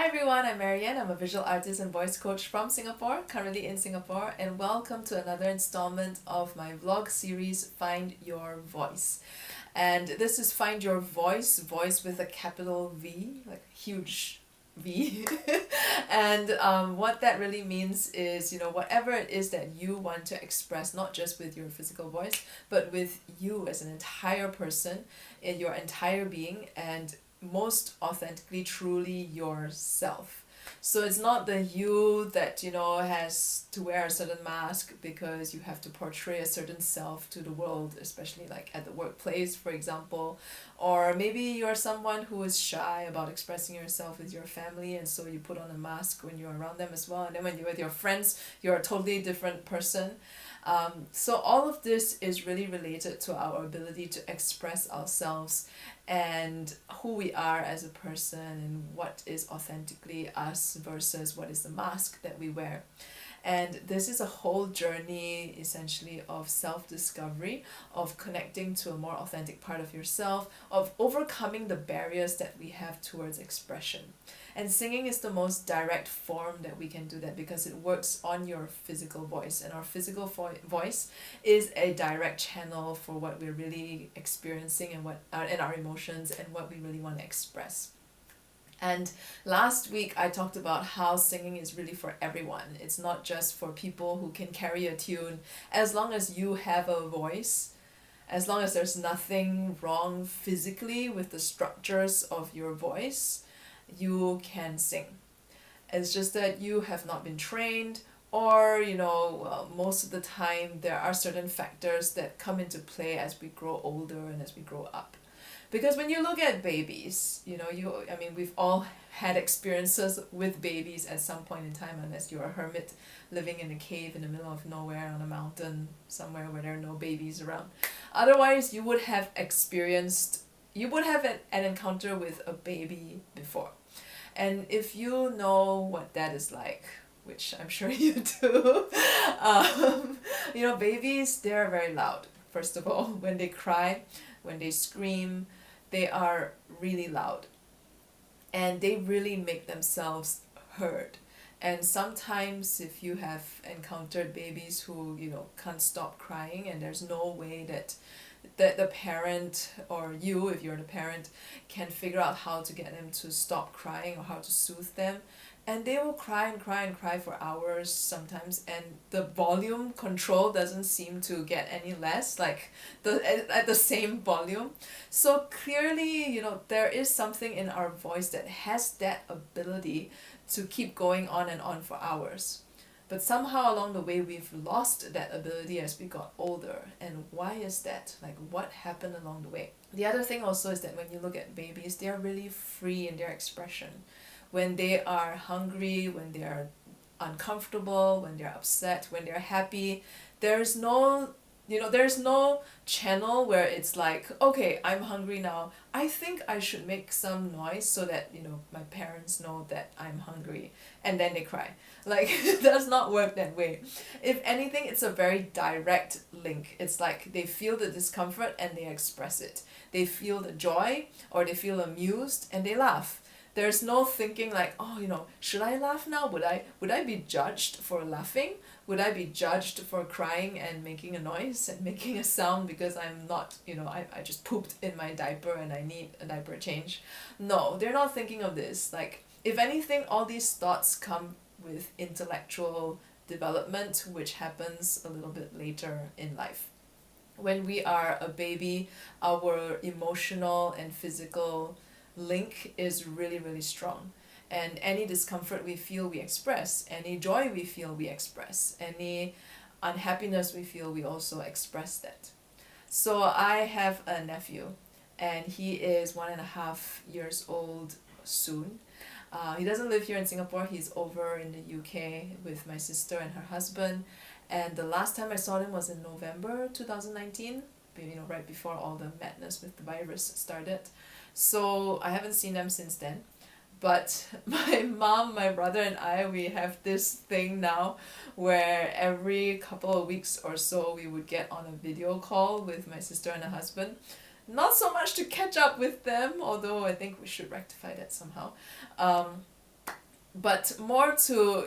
everyone, I'm MaryAnn. I'm a visual artist and voice coach from Singapore, currently in Singapore, and welcome to another installment of my vlog series, Find Your Voice. And this is Find Your Voice, voice with a capital V, like huge V. And what that really means is, whatever it is that you want to express, not just with your physical voice, but with you as an entire person, in your entire being, and most authentically, truly yourself. So it's not the you that has to wear a certain mask because you have to portray a certain self to the world, especially like at the workplace, for example. Or maybe you're someone who is shy about expressing yourself with your family, and so you put on a mask when you're around them as well, and then when you're with your friends you're a totally different person. So all of this is really related to our ability to express ourselves and who we are as a person, and what is authentically us versus what is the mask that we wear. And this is a whole journey essentially of self-discovery, of connecting to a more authentic part of yourself, of overcoming the barriers that we have towards expression. And singing is the most direct form that we can do that because it works on your physical voice, and our physical voice is a direct channel for what we're really experiencing and and our emotions and what we really want to express. And last week I talked about how singing is really for everyone. It's not just for people who can carry a tune. As long as you have a voice, as long as there's nothing wrong physically with the structures of your voice, you can sing. It's just that you have not been trained, or most of the time there are certain factors that come into play as we grow older and as we grow up. Because when you look at babies, we've all had experiences with babies at some point in time, unless you're a hermit living in a cave in the middle of nowhere on a mountain somewhere where there are no babies around. Otherwise, you would have an encounter with a baby before. And if you know what that is like, which I'm sure you do, babies, they're very loud. First of all, when they cry, when they scream, they are really loud. And they really make themselves heard. And sometimes if you have encountered babies who, can't stop crying, and there's no way that the parent, or you, if you're the parent, can figure out how to get them to stop crying or how to soothe them, and they will cry and cry and cry for hours sometimes, and the volume control doesn't seem to get any less, like at the same volume. So clearly, there is something in our voice that has that ability to keep going on and on for hours. But somehow along the way we've lost that ability as we got older. And why is that? Like, what happened along the way? The other thing also is that when you look at babies, they are really free in their expression. When they are hungry, when they are uncomfortable, when they're upset, when they're happy, there's no channel where it's like, okay, I'm hungry now, I think I should make some noise so that my parents know that I'm hungry, and then they cry. Like, it does not work that way. If anything, it's a very direct link. It's like they feel the discomfort and they express it. They feel the joy, or they feel amused, and they laugh. There's no thinking like, oh, should I laugh now? Would I be judged for laughing? Would I be judged for crying and making a noise and making a sound because I'm not, I just pooped in my diaper and I need a diaper change? No, they're not thinking of this. Like, if anything, all these thoughts come with intellectual development, which happens a little bit later in life. When we are a baby, our emotional and physical link is really, really strong. And any discomfort we feel, we express. Any joy we feel, we express. Any unhappiness we feel, we also express that. So I have a nephew, and he is 1.5 years old soon. He doesn't live here in Singapore. He's over in the UK with my sister and her husband. And the last time I saw him was in November 2019, right before all the madness with the virus started. So I haven't seen them since then. But my mom, my brother, and I, we have this thing now where every couple of weeks or so we would get on a video call with my sister and her husband. Not so much to catch up with them, although I think we should rectify that somehow. but more to,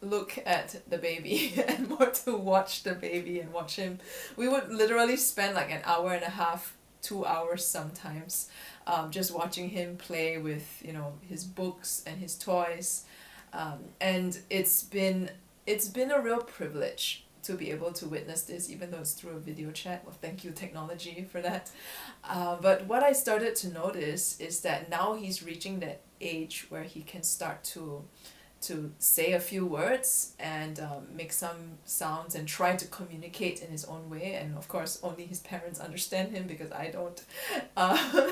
look at the baby and more to watch the baby and watch him. We would literally spend like an hour and a half, 2 hours sometimes, just watching him play with, his books and his toys. And it's been a real privilege to be able to witness this, even though it's through a video chat. Well, thank you, technology, for that. But what I started to notice is that now he's reaching that age where he can start to say a few words and make some sounds and try to communicate in his own way. And of course, only his parents understand him because I don't. Uh,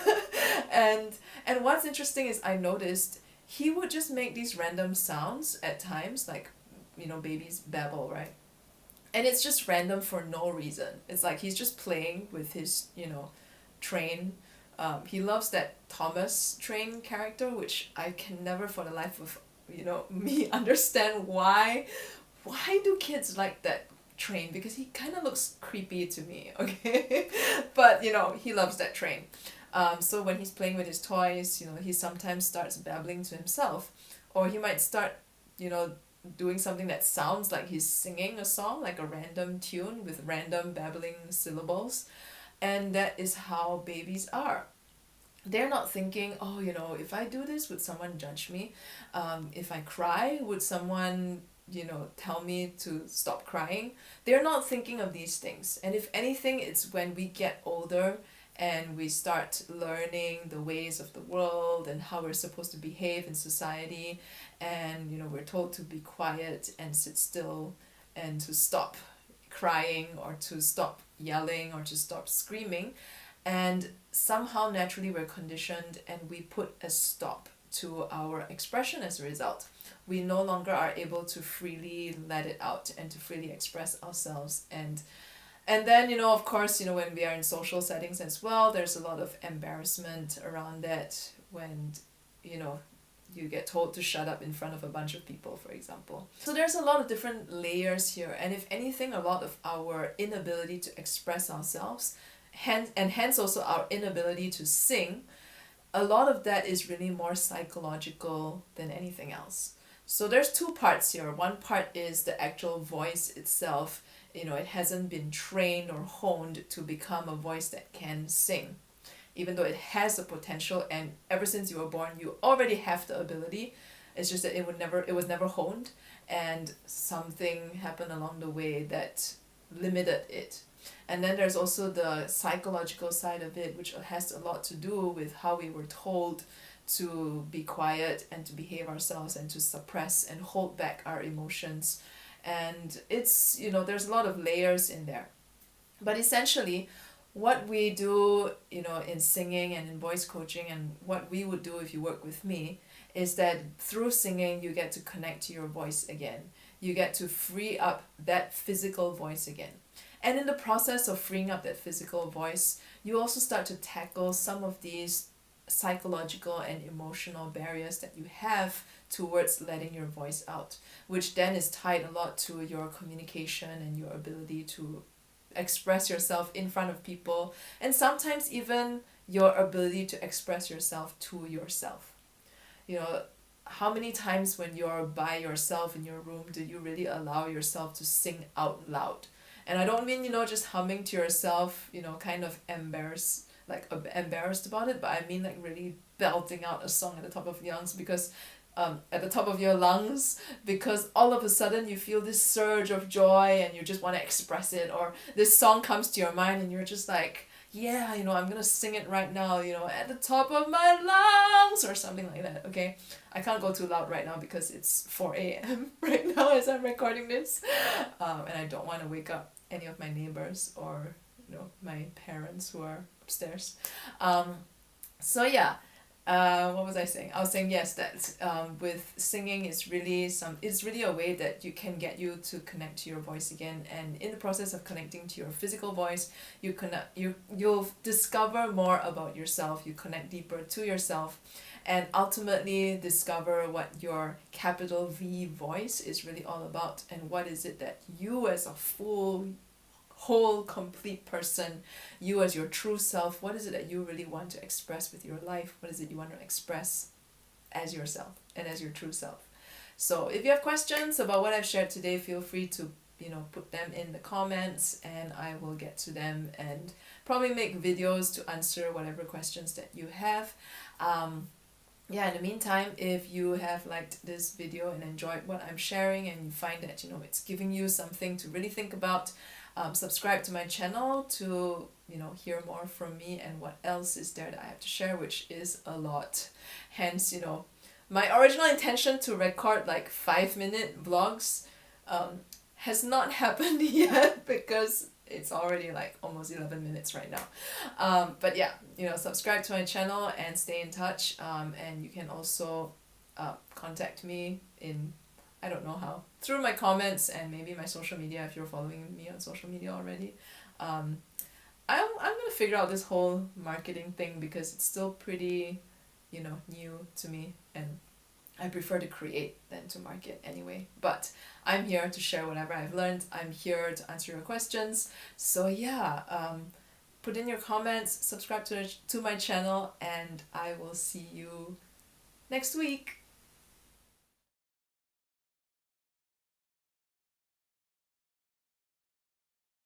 and and what's interesting is I noticed he would just make these random sounds at times, like, babies babble, right? And it's just random for no reason. It's like he's just playing with his, train. He loves that Thomas train character, which I can never for the life of, me understand why do kids like that train, because he kind of looks creepy to me, okay? But he loves that train. So when he's playing with his toys, he sometimes starts babbling to himself, or he might start, you know doing something that sounds like he's singing a song, like a random tune with random babbling syllables. And that is how babies are. They're not thinking, oh, if I do this, would someone judge me? If I cry, would someone, tell me to stop crying? They're not thinking of these things. And if anything, it's when we get older and we start learning the ways of the world and how we're supposed to behave in society, and we're told to be quiet and sit still and to stop crying or to stop yelling or to stop screaming. And somehow naturally we're conditioned and we put a stop to our expression as a result. We no longer are able to freely let it out and to freely express ourselves. And then, of course, when we are in social settings as well, there's a lot of embarrassment around that when, you know, you get told to shut up in front of a bunch of people, for example. So there's a lot of different layers here. And if anything, a lot of our inability to express ourselves, hence also our inability to sing, a lot of that is really more psychological than anything else. So there's two parts here. One part is the actual voice itself. It hasn't been trained or honed to become a voice that can sing, even though it has the potential, and ever since you were born you already have the ability. It's just that it was never honed, and something happened along the way that limited it. And then there's also the psychological side of it, which has a lot to do with how we were told to be quiet and to behave ourselves and to suppress and hold back our emotions. And it's, there's a lot of layers in there. But essentially, what we do, in singing and in voice coaching, and what we would do if you work with me, is that through singing, you get to connect to your voice again. You get to free up that physical voice again. And in the process of freeing up that physical voice, you also start to tackle some of these psychological and emotional barriers that you have towards letting your voice out, which then is tied a lot to your communication and your ability to express yourself in front of people, and sometimes even your ability to express yourself to yourself. How many times when you're by yourself in your room do you really allow yourself to sing out loud? And I don't mean, just humming to yourself, kind of embarrassed about it, but I mean like really belting out a song at the top of your lungs, because all of a sudden you feel this surge of joy and you just want to express it, or this song comes to your mind and you're just like, yeah, I'm gonna sing it right now, at the top of my lungs, or something like that. Okay, I can't go too loud right now because it's 4 a.m. right now as I'm recording this, and I don't want to wake up any of my neighbors or my parents who are upstairs. So yeah, what was I saying? I was saying, yes, that with singing, it's really a way that you can get you to connect to your voice again. And in the process of connecting to your physical voice, you'll discover more about yourself. You connect deeper to yourself, and ultimately discover what your capital V voice is really all about, and what is it that you as a full, whole, complete person, you as your true self, what is it that you really want to express with your life? What is it you want to express as yourself and as your true self. So if you have questions about what I've shared today, feel free to put them in the comments, and I will get to them and probably make videos to answer whatever questions that you have. In the meantime, if you have liked this video and enjoyed what I'm sharing, and you find that it's giving you something to really think about, subscribe to my channel to hear more from me and what else is there that I have to share, which is a lot. Hence, my original intention to record like 5-minute vlogs has not happened yet, because it's already like almost 11 minutes right now. But yeah, subscribe to my channel and stay in touch. And you can also contact me in, I don't know how, through my comments and maybe my social media if you're following me on social media already. I'm gonna figure out this whole marketing thing, because it's still pretty new to me, and I prefer to create than to market anyway. But I'm here to share whatever I've learned. I'm here to answer your questions. So yeah, put in your comments, subscribe to my channel, and I will see you next week.